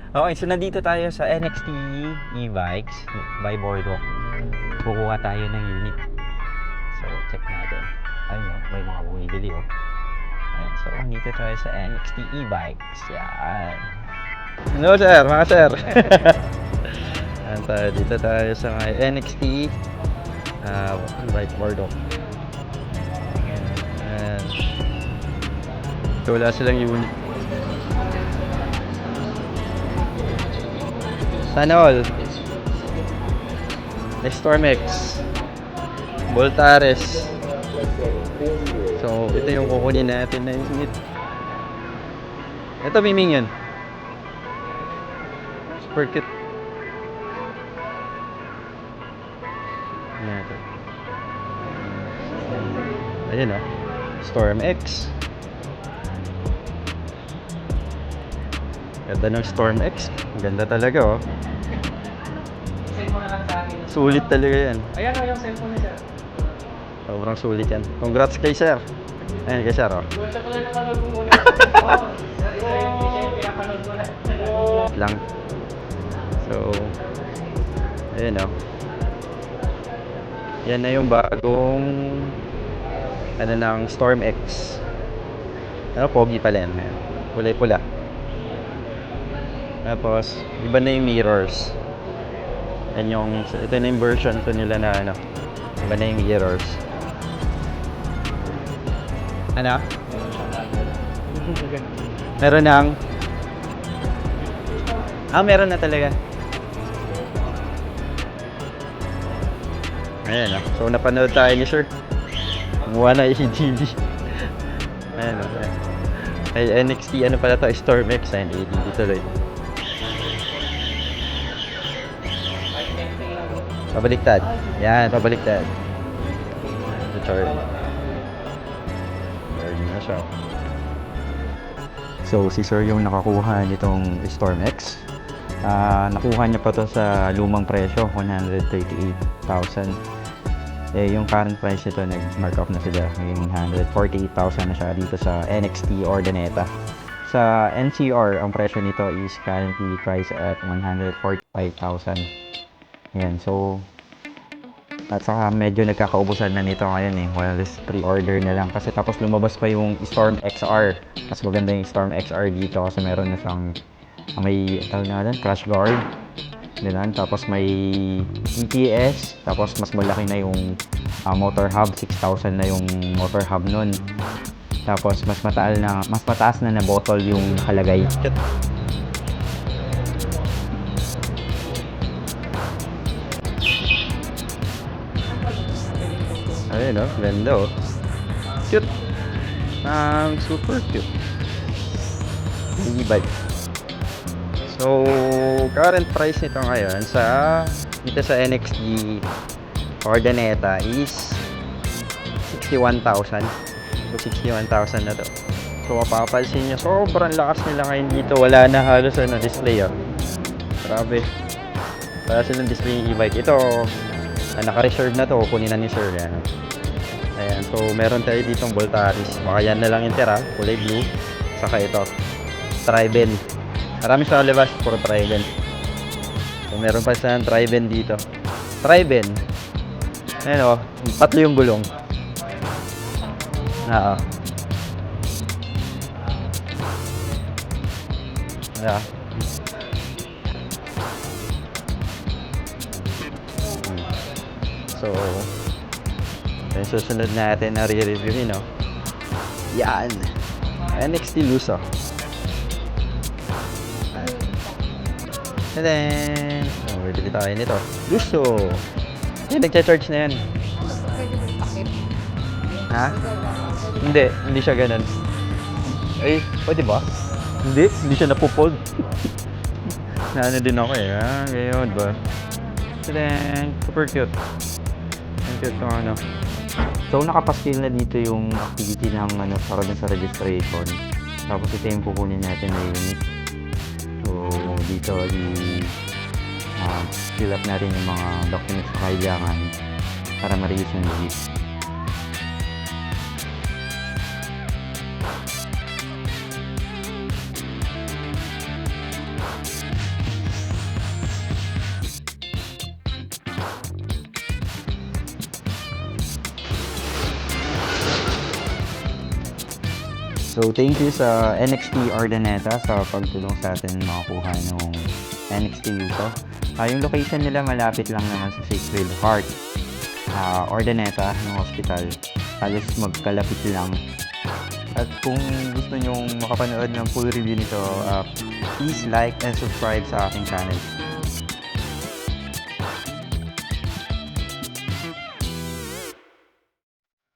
Okay, so nandito tayo sa NXT e-bikes by Boardwalk. Kukuha tayo ng unit. So, check natin. Ayun, may mga bumibili, oh. Ayan, so, nandito tayo sa NXT e-bikes. Yan. Hello, sir. Mga sir. Ayan tayo. Dito tayo sa may NXT bike Boardwalk. Ayan. So, wala silang unit. Sana all. Stormex, Voltares. So, ito yung kukunin natin na unit. Ito, Miming yun. Super cute. Ayan ito. Ayan o. Stormex. Ganda ng Stormex. Ganda talaga oh. Sulit talaga yan. Ayan o yung cellphone niya, sir. Sobrang sulit yan. Congrats kay sir. Ayan kay sir oh. Gusto ko lang napanood mo muna. Pinapanood mo na. Lang. So, ayan oh. Yan na yung bagong ano ng Stormex. Ano, pogi pala yan. Kulay pula. Tapos, iba na yung mirrors. Yan yung, ito na yung version to nila na ano. Iba na yung mirrors. Ano? Meron ng meron na talaga. Ayan o. So, napanood tayo ni sir. Kumuha na ADD. Ayan o. Ay, NXT, ano pala to? Stormex. Ayan, ADD tuloy. Pabaliktad. Yan, pabaliktad. The chart. Meron na siya. So, si sir yung nakakuha nitong Stormex. Nakuha niya pa to sa lumang presyo, 138,000. Eh, yung current price nito, nag-mark off na sila. Yung 148,000 na siya dito sa NXT Ordaneta. Sa NCR, ang presyo nito is currently priced at 145,000. Yan, so at saka medyo nagkakaubusan na nito ngayon eh. Well, this pre-order na lang kasi tapos lumabas pa yung Storm XR. Mas maganda yung Storm XR dito kasi meron na siyang may tawag na doon, crash guard. Ganun. Tapos may ETS, tapos mas malaki na yung motor hub, 6,000 na yung motor hub nun. Tapos mas mataas na bottle yung nakalagay. Ayun oh, ganda oh. Cute. Super cute. E-bike. So, current price nito ngayon dito sa NXT Ordaneta is 61,000. So, 61,000 na to. So, mapapansin nyo, sobrang lakas nila ngayon dito. Wala na halos display oh. Grabe. Wala silang display yung e-bike. Ito, naka-reserve na to. Kunin na ni sir yan. Ayan, so meron tayo ditong Voltaris. Baka yan na lang yung tira, kulay blue. Saka ito, Triben. Marami sa labas, puro Triben. So meron pa sa Triben dito. Triben. Ayan o, patlo yung gulong. Oo. Ayan. So, yung susunod natin na re-review nyo, yan, NXT Lusso. And then, bibili tayo nito, Lusso. Yan, nagcha-charge na yan. Ha? Hindi siya ganun. Ay, pwede ba? Hindi siya napupold. Naano din ako eh, ha? Ngayon ba? And then, super cute. Ang cute ng ano. So, nakapaskil na dito yung activity ng para dun sa registration. Tapos ito yung kukunin natin na unit. So, dito fill up natin yung mga documents na kailangan para ma-release yung unit. So, thank you sa NXT Ordaneta sa pagtulong sa atin makakuha ng NXT dito. Yung location nila malapit lang naman sa Sacred Heart. Ordaneta, ng hospital. Halos magkalapit lang. At kung gusto nyong makapanood ng full review nito, please like and subscribe sa aking channel.